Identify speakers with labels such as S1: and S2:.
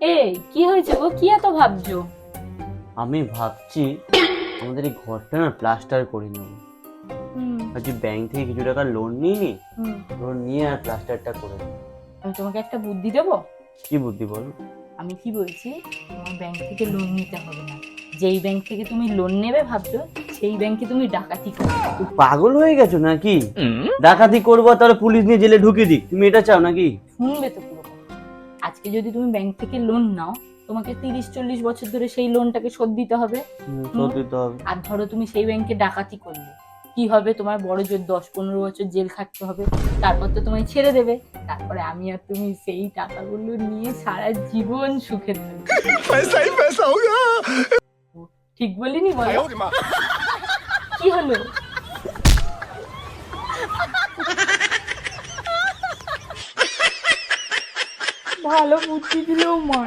S1: এই কি হয়েছে গো, কি এত ভাবছো?
S2: আমি ভাবছি আমাদের এই ঘরটা না প্লাস্টার করে নেবো। ভাবছি ব্যাংক থেকে কিছু টাকা লোন নিয়ে নি, লোন নিয়ে আর প্লাস্টারটা করে নেবো।
S1: আমি তোমাকে একটা বুদ্ধি দেবো।
S2: কি বুদ্ধি বলো?
S1: আমি কি বলছি, তোমার ব্যাংক থেকে লোন নিতে হবে না। যেই ব্যাংক থেকে তুমি লোন নেবে ভাবছো, সেই ব্যাংকে তুমি ডাকাতি করো।
S2: তুমি পাগল হয়ে গেছো নাকি? ডাকাতি করবো তাহলে পুলিশ নিয়ে জেলে ঢুকিয়ে দিক, তুমি এটা চাও নাকি?
S1: শুনবে তো পুরো কথা। আজকে যদি তুমি ব্যাংক থেকে লোন নাও, তোমাকে 30-40 বছর ধরে সেই লোনটাকে শোধ দিতে হবে।
S2: শোধ দিতে হবে।
S1: আর ধরো তুমি সেই ব্যাংকে ডাকাতি করলে, কি হবে? তোমার বড় জোর 10-15 বছর জেল খাটতে হবে। তারপর তো তোমায় ছেড়ে দেবে। তারপরে আমি আর তুমি সেই টাকাগুলো নিয়ে সারা জীবন সুখে থাকবো।
S3: पैसा ही पैसा होगा।
S1: ঠিক বলিনি বলো? কি হলো? ভালো বুদ্ধি দিলেও মা